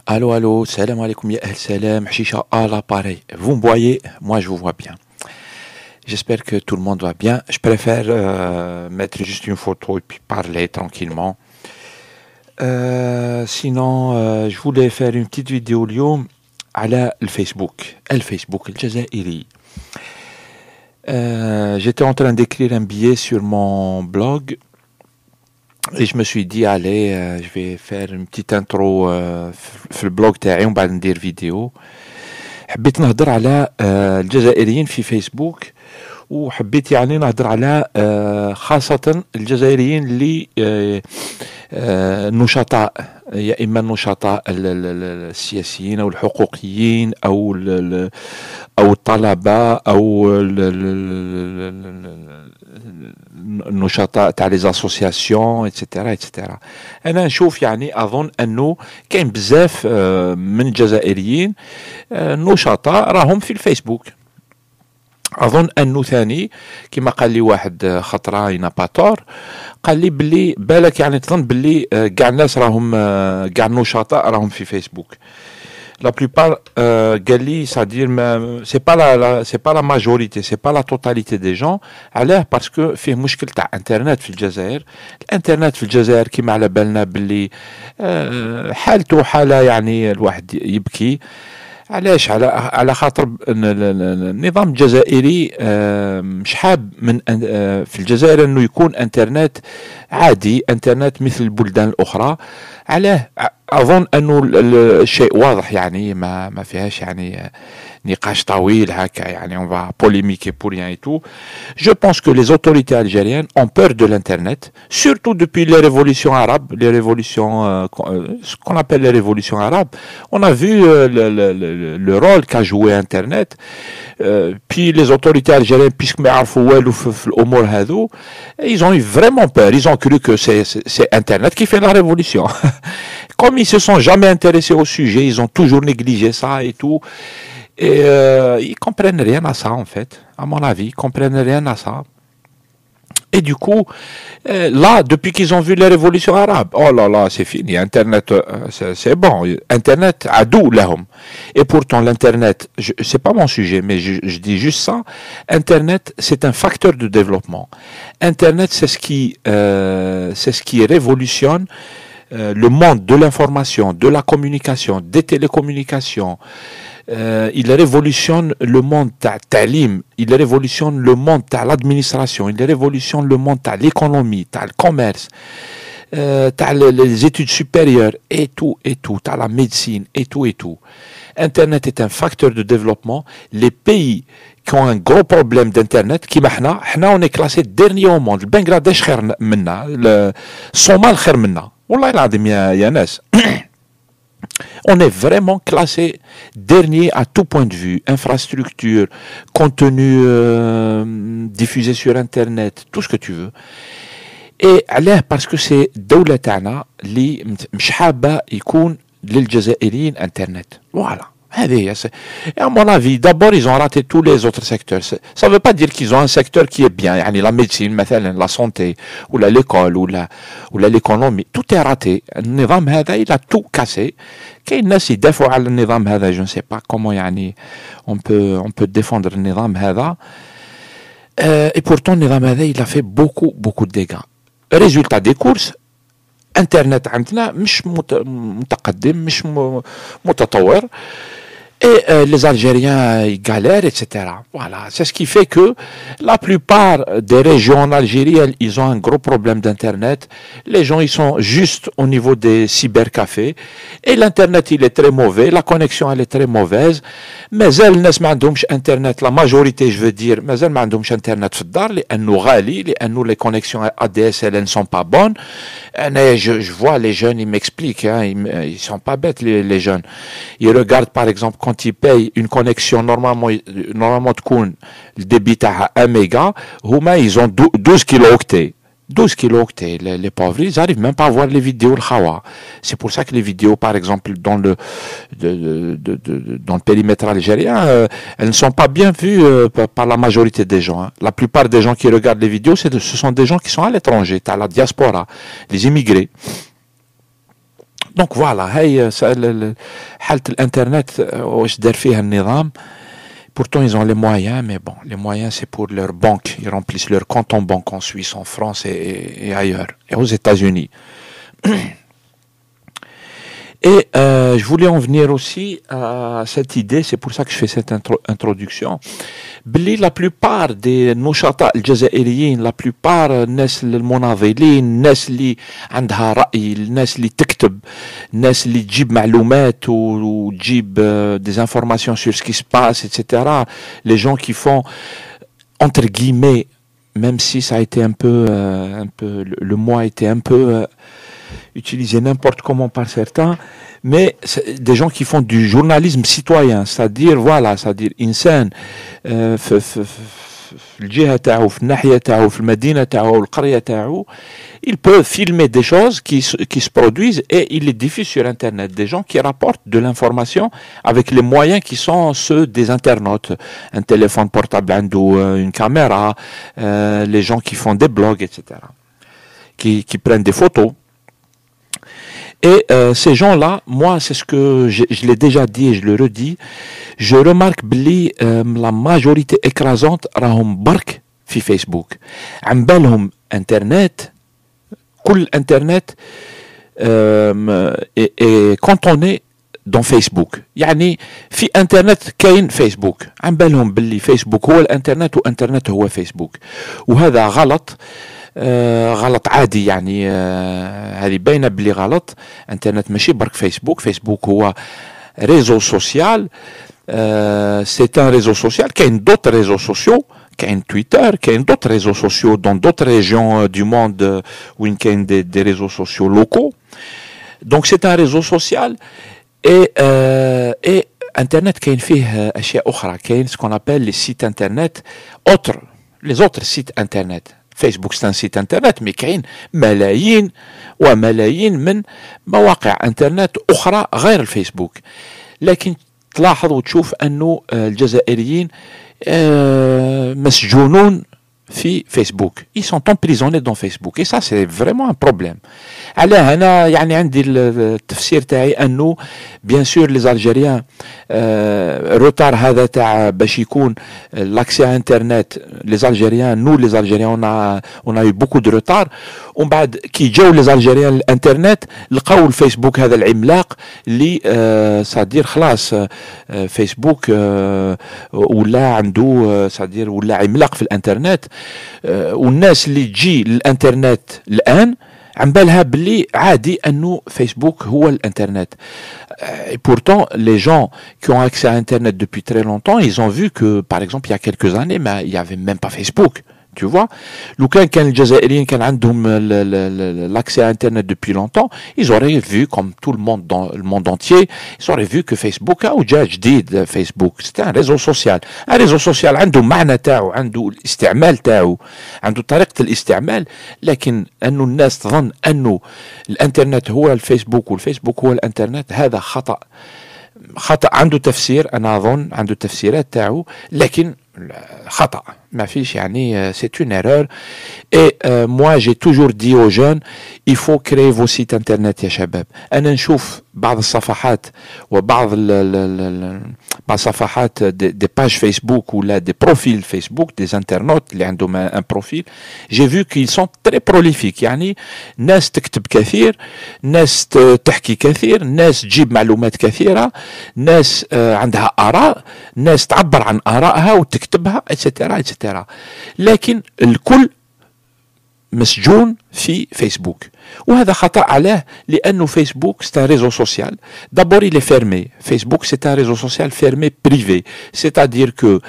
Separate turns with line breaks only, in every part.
Allô, allô, salam alaikum, ya al salam, Chicha à l'appareil. Vous me voyez? Moi, je vous vois bien. J'espère que tout le monde va bien. Je préfère mettre juste une photo et puis parler tranquillement. Sinon, je voulais faire une petite vidéo اليوم على الفيسبوك الجزائري. J'étais en train d'écrire un billet sur mon blog et je me suis dit allez, je vais faire une petite intro في البلوج تاعي ومن بعد ندير فيديو. حبيت نهضر على الجزائريين في فيسبوك، وحبيت يعني نهضر على خاصة الجزائريين اللي نشطاء، يا إما النشطاء السياسيين أو الحقوقيين أو الطلبة أو النشطاء تاع لي زاسوسياسيون اتسيتيرا. أنا نشوف يعني أظن أنه كاين بزاف من الجزائريين نشطاء راهم في الفيسبوك. اظن انه ثاني كما قال لي واحد خطره يناباتور، قال لي بلي بالك يعني تظن بلي كاع الناس راهم كاع النشطاء راهم في فيسبوك. لا بلوبار قال لي صادير سي با لا ماجوريتي، سي با لا توتاليتي دي جون. علاه؟ باسكو فيه مشكل تاع انترنت في الجزائر. الانترنت في الجزائر كما على بالنا بلي حالته حاله يعني الواحد يبكي. علاش؟ على خاطر النظام الجزائري مش حاب من في الجزائر انه يكون انترنت عادي، انترنت مثل البلدان الاخرى. علاه؟ اظن انه الشيء واضح، يعني ما فيهاش يعني نقاش طويل هكا، يعني on va polémiquer pour rien et tout. Je pense que les autorités algériennes ont peur de l'internet, surtout depuis les révolutions arabes, les révolutions ce qu'on appelle les révolutions arabes. On a vu le rôle qu'a joué internet. Puis les autorités algériennes, puisque ils ont eu vraiment peur. Ils ont cru que c'est internet qui fait la révolution. Comme ils se sont jamais intéressés au sujet, ils ont toujours négligé ça et tout. Et ils comprennent rien à ça, en fait. À mon avis, ils comprennent rien à ça. Et du coup, là, depuis qu'ils ont vu les révolutions arabes, oh là là, c'est fini. Internet, c'est bon. Internet, adou lahum. Et pourtant, l'Internet, c'est pas mon sujet, mais je dis juste ça. Internet, c'est un facteur de développement. Internet, c'est ce qui révolutionne le monde de l'information, de la communication, des télécommunications. Il révolutionne le monde تاع التعليم, il révolutionne le monde تاع l'administration, il révolutionne le monde تاع l'économie, تاع le commerce, تاع les études supérieures et tout, تاع la médecine et tout. Internet est un facteur de développement. Les pays qui ont un gros problème d'internet, كيما حنا on est classé dernier au monde. Le Bangladesh خير منا, الصومال خير منا. والله العظيم يا ناس. On est vraiment classé dernier à tout point de vue, infrastructure, contenu diffusé sur Internet, tout ce que tu veux. Et علاه parce que c'est الدولة تاعنا اللي مش حابة يكون للجزائريين Internet. Voilà. Et à mon avis, d'abord, ils ont raté tous les autres secteurs. Ça ne veut pas dire qu'ils ont un secteur qui est bien. La médecine, la santé, ou l'école, ou l'économie. Tout est raté. Le nizam hada, il a tout cassé. كاين ناس يدافعوا على النظام هذا. Je ne sais pas comment on peut défendre le nizam هذا. Et pourtant, le nizam هذا, il a fait beaucoup de dégâts. Résultat des courses, Internet عندنا مش متقدم, مش متطور. Et les Algériens, ils galèrent, etc. Voilà, c'est ce qui fait que la plupart des régions en Algérie, ils ont un gros problème d'Internet. Les gens, ils sont juste au niveau des cybercafés. Et l'Internet, il est très mauvais. La connexion, elle est très mauvaise. Mais elles ne عندهمش Internet. La majorité, je veux dire, mais elles ما عندهمش Internet في الدار لأنه غالي, لأنه les connexions ADSL, elles ne sont pas bonnes. Et je vois les jeunes, ils m'expliquent, hein, ils sont pas bêtes, les jeunes. Ils regardent, par exemple, quand ils payent une connexion, normalement تكون le débit تاعها 1 méga, ils ont 12 kilooctets. 12 kilooctets. Les pauvres, ils n'arrivent même pas à voir les vidéos le. C'est pour ça que les vidéos, par exemple, dans le périmètre algérien, elles ne sont pas bien vues par la majorité des gens. Hein. La plupart des gens qui regardent les vidéos, ce sont des gens qui sont à l'étranger, à la diaspora, les immigrés. دونك فوالا هاي حالة الانترنت واش دار فيها النظام. Pourtant, ils ont les moyens, mais bon, les moyens, c'est pour leur banque. Ils remplissent leur compte en banque en Suisse, en France et ailleurs, et aux États-Unis. Et je voulais en venir aussi à cette idée, c'est pour ça que je fais cette introduction. La plupart des نشطاء الجزائريين, la plupart الناس المناضلين, الناس اللي عندها رأي, الناس اللي تكتب, الناس اللي تجيب معلومات وتجيب des informations sur ce qui se passe, etc. Les gens qui font, entre guillemets, même si ça a été un peu le mot a été un peu utilisé n'importe comment par certains, mais des gens qui font du journalisme citoyen, c'est-à-dire voilà, c'est-à-dire إنسان في الجهة تاعو, في الناحية تاعو, في المدينة تاعو, القرية تاعو, il peut filmer des choses qui se produisent et il les diffuse sur Internet. Des gens qui rapportent de l'information avec les moyens qui sont ceux des internautes. Un téléphone portable, une caméra, les gens qui font des blogs, etc. Qui prennent des photos. Et ces gens-là, moi, c'est ce que je l'ai déjà dit et je le redis, je remarque que la majorité écrasante راهم برك في فيسبوك. عم بالهم Internet, كل Internet est cantonné dans Facebook. يعني في انترنت كاين فيسبوك. عم بالهم باللي فيسبوك هو الانترنت وانترنت هو فيسبوك. وهذا غلط. غلط عادي يعني هذه باينه بلي غلط. انترنت ماشي برك فيسبوك. فيسبوك هو ريزو سوسيال. سي ان ريزو سوسيال. كاين دوت ريزو سوسيو, كاين تويتر, كاين دوت ريزو سوسيو dans d'autres régions du monde وين كاين des réseaux sociaux locaux. Donc c'est un réseau social et internet كاين فيه اشياء اخرى. كاين ce qu'on appelle les sites internet autres, les autres sites internet. فيسبوك c'est un site internet, mais كاين ملايين وملايين من مواقع انترنت اخرى غير الفيسبوك. لكن تلاحظ وتشوف انه الجزائريين مسجونون في فيسبوك. Ils sont emprisonnés dans Facebook. Et ça, c'est vraiment un problème. على هنا يعني عندي التفسير تاعي أنه bien sûr les Algériens retard هذا تاع باش يكون l'accès à Internet. Les Algériens, nous les Algériens, on a eu beaucoup de retard. ومن بعد كي جاو les Algériens الانترنت لقاو الفيسبوك هذا العملاق اللي صادير خلاص فيسبوك ولا عنده صادير ولا عملاق في الانترنت. والناس اللي تجي للانترنت الان عم بالها باللي عادي انه فيسبوك هو الانترنت. Et pourtant, les gens qui ont accès à Internet depuis très longtemps, ils ont vu que, par exemple, il y a quelques années, mais il n'y avait même pas Facebook. Tu vois, لو كان الجزائريين كان عندهم l'accès à Internet depuis longtemps, ils auraient vu, comme tout le monde dans le monde entier, ils auraient vu que Facebook a وجا جديد. فيسبوك c'est un réseau social. un réseau social عنده معنى تاعو, عنده الاستعمال تاعو, عنده طريقة الاستعمال. لكن أنه الناس تظن أنه الانترنت هو الفيسبوك والفيسبوك هو الانترنت, هذا خطأ. عنده تفسير, أنا أظن عنده تفسيرات تاعو, لكن خطأ ما فيش يعني. c'est une erreur. Et moi j'ai toujours dit aux jeunes, il faut créer vos sites internet يا شباب. أنا نشوف بعض الصفحات وبعض الصفحات des pages Facebook ولا des profils Facebook des internautes اللي عندهم un profil. J'ai vu qu'ils sont très prolifiques. يعني ناس تكتب كثير, ناس تحكي كثير, ناس تجيب معلومات كثيرة, ناس عندها آراء, ناس تعبر عن آرائها وتكتبها etc etc. لكن الكل مسجون في فيسبوك. وهذا خطأ عليه لأنه فيسبوك c'est un réseau social. D'abord il est fermé. Facebook c'est un réseau social fermé privé. C'est-à-dire que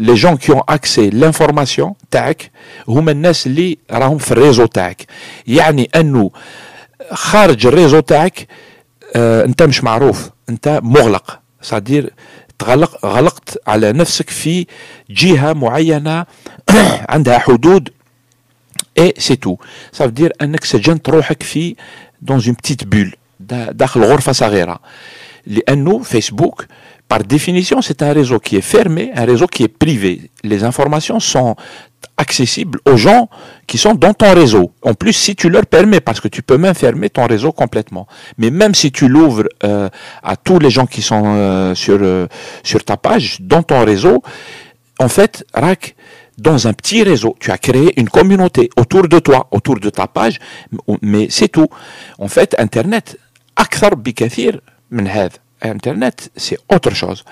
les gens qui ont accès l'information تاعك هم الناس اللي راهم في الريزو تاعك. يعني أنه خارج الريزو تاعك أنت مش معروف, أنت مغلق. c'est-à-dire غلقت على نفسك في جهة معينة عندها حدود. et c'est tout. ça veut dire أنك سجنت روحك في dans une petite bulle, داخل غرفة صغيرة. لأنه فيسبوك Par définition, c'est un réseau qui est fermé, un réseau qui est privé. Les informations sont accessibles aux gens qui sont dans ton réseau. En plus, si tu leur permets, parce que tu peux même fermer ton réseau complètement. Mais même si tu l'ouvres à tous les gens qui sont sur ta page, dans ton réseau, en fait, RAC, dans un petit réseau, tu as créé une communauté autour de toi, autour de ta page, mais c'est tout. En fait, Internet, أكثر بكثير من هذا. Internet, c'est autre chose.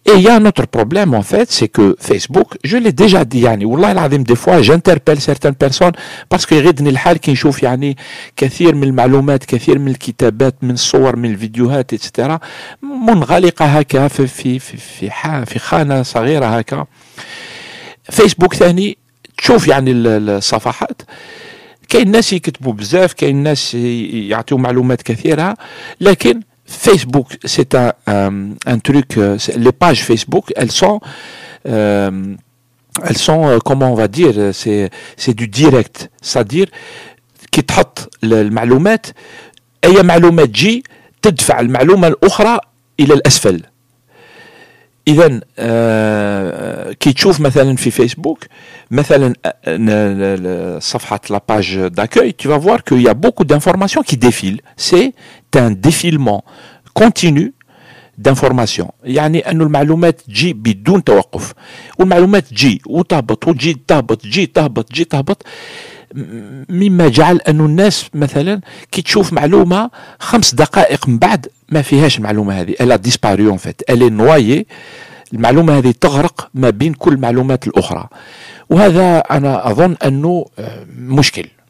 Et il y a un autre problème, en fait, c'est que Facebook, je l'ai déjà dit, يعني, والله العظيم, des fois, j'interpelle certaines personnes, parce que يغدني الحال كي نشوف يعني كثير من المعلومات, كثير من الكتابات, من الصور, من الفيديوهات, etc. منغلقة هكا في خانة صغيرة هكا. فيسبوك ثاني تشوف يعني الصفحات, كاين ناس يكتبوا بزاف, كاين ناس يعطيو معلومات كثيرة, لكن Facebook, c'est un truc, les pages Facebook, elles sont, comment on va dire, c'est du direct, c'est-à-dire كي تحط المعلومات, أي معلومة تجي تدفع المعلومة الأخرى إلى الأسفل. إذن كي تشوف مثلا في فيسبوك مثلا صفحة la page d'accueil, tu vas voir qu'il y a beaucoup d'informations qui défilent. C'est un défilement continu d'informations. يعني أنه المعلومات تجي بدون توقف, والمعلومات تجي وتهبط وتجي تهبط, تجي تهبط, تجي تهبط, مما جعل أنه الناس مثلا كي تشوف معلومة 5 دقائق من بعد ما فيهاش المعلومة هذه, elle a disparu en fait, elle est noyée, المعلومة هذه تغرق ما بين كل المعلومات الأخرى. وهذا أنا أظن أنه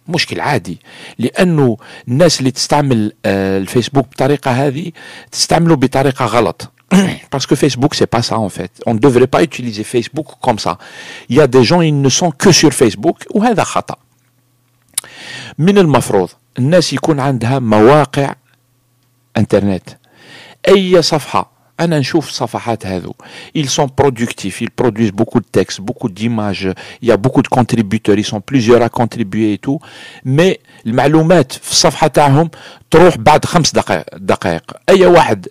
مشكل عادي, لأنه الناس اللي تستعمل الفيسبوك بطريقة هذه تستعمله بطريقة غلط. Parce que Facebook, c'est pas ça en fait. On ne devrait pas utiliser Facebook comme ça. Il y a des gens, ils ne sont que sur Facebook, وهذا خطأ. من المفروض الناس يكون عندها مواقع انترنت. اي صفحة, انا نشوف صفحات هذو, ils sont productifs, ils produisent beaucoup de textes, beaucoup d'images, il y a beaucoup de contributeurs, ils sont plusieurs à contribuer et tout, mais المعلومات في الصفحة تاعهم تروح بعد 5 دقائق. اي واحد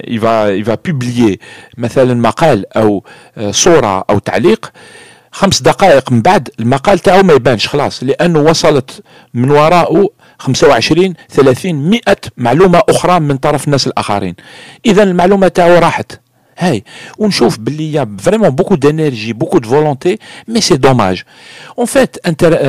il va publier مثلا مقال او صورة او تعليق, 5 دقائق من بعد المقال تاعو ما يبانش خلاص, لأنه وصلت من وراءه 25 30 100 معلومة أخرى من طرف الناس الآخرين. إذا المعلومة تاعو راحت. هاي ونشوف باللي y a vraiment beaucoup d'énergie, beaucoup de volonté, mais c'est dommage. En fait,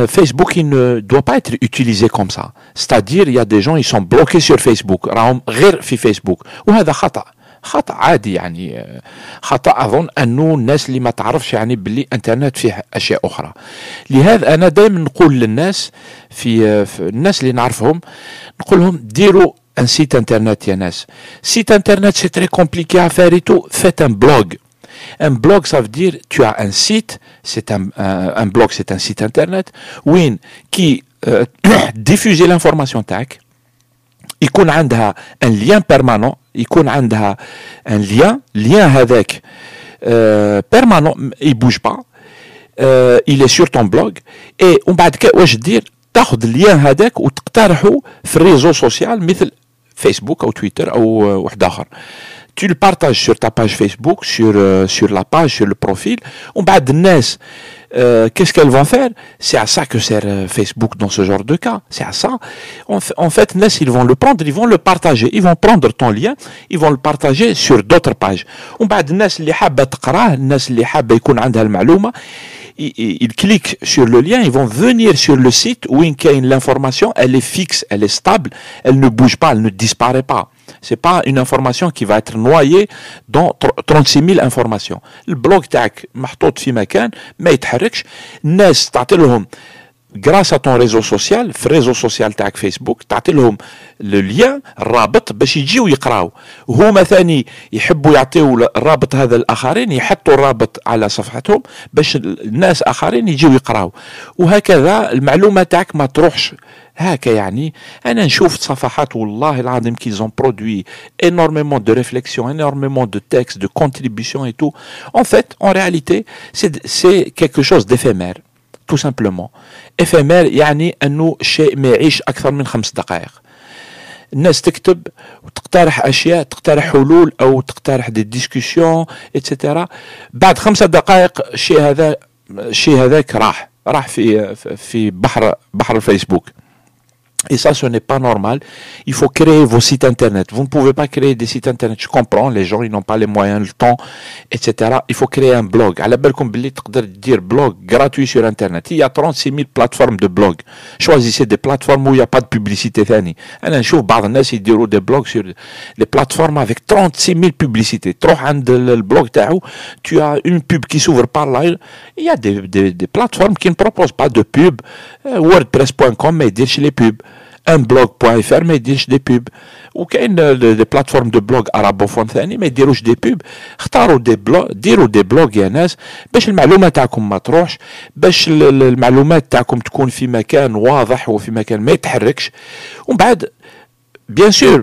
Facebook, il ne doit pas être utilisé comme ça. C'est-à-dire, il y a des gens, ils sont bloqués sur Facebook, راهم غير في Facebook, وهذا خطأ عادي. يعني خطأ أظن أنه الناس اللي ما تعرفش يعني باللي انترنت فيه أشياء أخرى. لهذا أنا دائما نقول للناس, في الناس اللي نعرفهم, نقول لهم ديروا un site internet يا ناس. Site internet c'est très compliqué à faire et tout, faites un blog. Un blog, ça veut dire tu as un site, c'est un blog, c'est un site internet وين qui diffuse l'information تاعك, يكون عندها un lien permanent, يكون عندها un lien هذاك permanent, il bouge pas, il est sur ton blog, et ومن بعد واش دير, تاخذ اللين هذاك وتقترحه في الريزو سوسيال مثل فيسبوك او تويتر او واحد اخر. Tu le partages sur ta page Facebook, sur la page, sur le profil, ومن بعد الناس qu'est-ce qu'elles vont faire? C'est à ça que sert Facebook dans ce genre de cas. C'est à ça. En fait, ils vont le prendre, ils vont le partager. Ils vont prendre ton lien, ils vont le partager sur d'autres pages. ومن بعد الناس اللي حابة تقراه, الناس اللي حابة يكون عندها المعلومة, ils cliquent sur le lien, ils vont venir sur le site où l'information, elle est fixe, elle est stable, elle ne bouge pas, elle ne disparaît pas. C'est pas une information qui va être noyée dans 36 000 informations. Le blog تاعك محطوط في مكان ما يتحركش, الناس تعطي لهم grâce à ton réseau social, في الريزو سوسيال تاعك فيسبوك, تعطي لهم لو ليان, الرابط, باش يجيو يقراو, وهما ثاني يحبوا يعطيو الرابط هذا الاخرين, يحطوا الرابط على صفحتهم باش الناس اخرين يجيو يقراو, وهكذا المعلومه تاعك ما تروحش هكا. يعني انا نشوف صفحات والله العظيم qu'ils ont produit énormément de réflexions, énormément de textes, de contributions et tout. En fait, en réalité, c'est quelque chose d'éphémère, tout simplement. éphémère يعني انه شيء ما يعيش اكثر من 5 دقائق. الناس تكتب وتقترح اشياء، تقترح حلول او تقترح دي ديسكوسيون اتسيتيرا. بعد 5 دقائق الشيء هذاك راح في بحر الفيسبوك. Et ça, ce n'est pas normal. Il faut créer vos sites internet. Vous ne pouvez pas créer des sites internet. Je comprends, les gens, ils n'ont pas les moyens, le temps, etc. Il faut créer un blog. على بالكم باللي تقدر dire blog gratuit sur internet. Il y a 36 000 plateformes de blog. Choisissez des plateformes où il n'y a pas de publicité ثاني. أنا نشوف بعض الناس يديروا des blogs sur les plateformes avec 36 000 publicités. تروح عند البلوج تاعو, tu as une pub qui s'ouvre par là. Il y a des plateformes qui ne proposent pas de pub. WordPress.com ما يديرش les pubs. unblog.fr ما يديرش دي بوب. وكاين دي بلاتفورم دو بلوغ ارابوفون ثاني ما يديروش دي بوب. اختاروا دي بلوغ، ديروا دي بلوغ يا ناس باش المعلومه تاعكم ما تروحش، باش المعلومات تاعكم تكون في مكان واضح وفي مكان ما يتحركش. ومن بعد bien sûr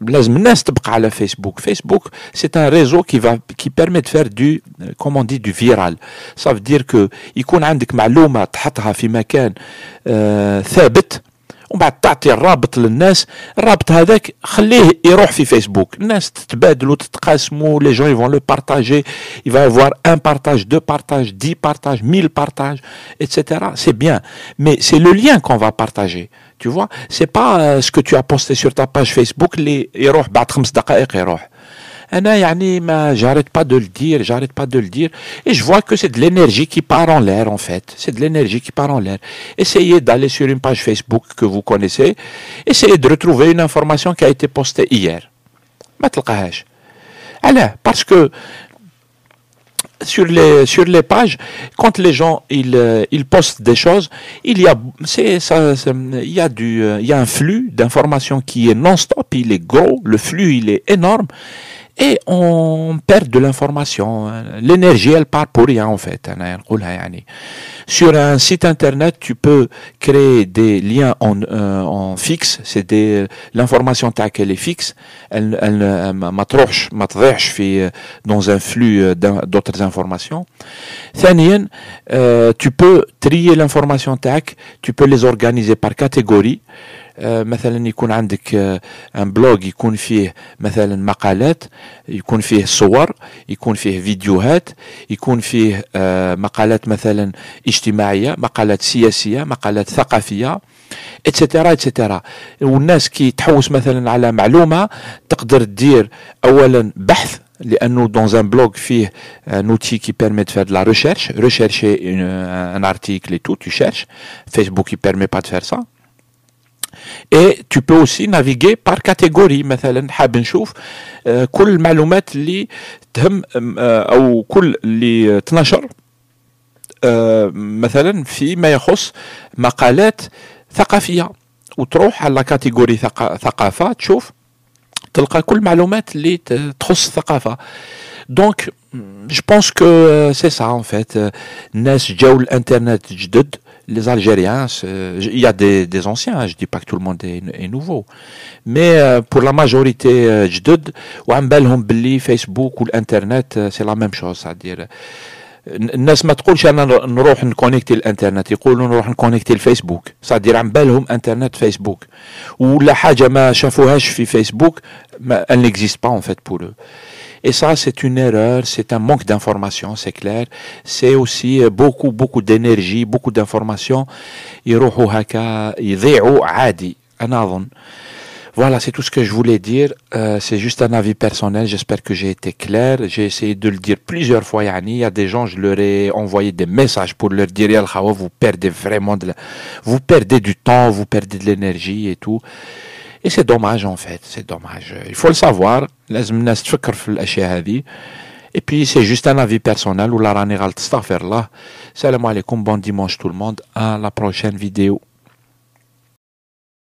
لازم الناس تبقى على فيسبوك. فيسبوك c'est un réseau qui permet de faire du comment on dit du viral. ça veut dire que يكون عندك معلومه تحطها في مكان ثابت ومن بعد تعطي الرابط للناس. الرابط هذاك خليه يروح في فيسبوك، الناس تتبادلوا تتقاسموا، les gens ils vont le partager, il va y avoir un partage, 2 partages, 10 partages, 1000 partages, etc. c'est bien, mais c'est le lien qu'on va partager. Tu vois, c'est pas ce que tu as posté sur ta page Facebook اللي يروح بعد 5 دقائق يروح. أنا يعني j'arrête pas de le dire et je vois que c'est de l'énergie qui part en l'air en fait. C'est de l'énergie qui part en l'air. Essayez d'aller sur une page Facebook que vous connaissez, essayez de retrouver une information qui a été postée hier. ما تلقاهاش. Alors, parce que sur les pages, quand les gens ils postent des choses, il y a un flux d'informations qui est non-stop, il est gros, le flux il est énorme. Et on perd de l'information. L'énergie, elle part pour rien, en fait. Sur un site internet, tu peux créer des liens en fixe. C'est l'information elle est fixe. Elle ما تضيعش dans un flux d'autres informations. ثانيا, tu peux trier l'information tu peux les organiser par catégorie. مثلا يكون عندك ان بلوج يكون فيه مثلا مقالات، يكون فيه صور، يكون فيه فيديوهات، يكون فيه مقالات مثلا اجتماعية، مقالات سياسية، مقالات ثقافية، اتسيتيرا اتسيتيرا. والناس كي تحوس مثلا على معلومة تقدر تدير اولا بحث، لانه dans un blog فيه un outil qui permet de faire de la recherche, rechercher un article et tout, tu cherches. Facebook il permet pas de faire ça. Et tu peux aussi naviguer par catégorie. مثلا حاب نشوف كل المعلومات اللي تهم او كل اللي تنشر مثلا فيما يخص مقالات ثقافية، وتروح على كاتيجوري ثقافة تشوف تلقى كل المعلومات اللي تخص الثقافة. Donc je pense que c'est ça en fait. الناس جاو الانترنت جدد، les Algériens, il y a des anciens, je dis pas que tout le monde est nouveau, mais pour la majorité جدد وعم بالهم باللي فيسبوك والانترنت c'est la même chose. c'est-à-dire الناس ما تقولش انا نروح نكونيكتي الانترنت، يقولوا نروح نكونيكتي الفيسبوك. c'est-à-dire عم بالهم انترنت فيسبوك، ولا حاجه ما شافوهاش في فيسبوك elle n'existe pas en fait pour eux. Et ça, c'est une erreur, c'est un manque d'information, c'est clair. C'est aussi beaucoup d'énergie, beaucoup d'informations. يروحوا هكا يضيعوا عادي أنا أظن. Voilà, c'est tout ce que je voulais dire. C'est juste un avis personnel. J'espère que j'ai été clair. J'ai essayé de le dire plusieurs fois. Il y a des gens, je leur ai envoyé des messages pour leur dire Yal Khawa, vous perdez vraiment vous perdez du temps, vous perdez de l'énergie et tout. Et c'est dommage en fait, c'est dommage. Il faut le savoir. لازم الناس تفكر في الأشياء هذه. Et puis c'est juste un avis personnel. ولا راني غلط، استغفر الله. Salam alaikum, bon dimanche tout le monde. À la prochaine vidéo.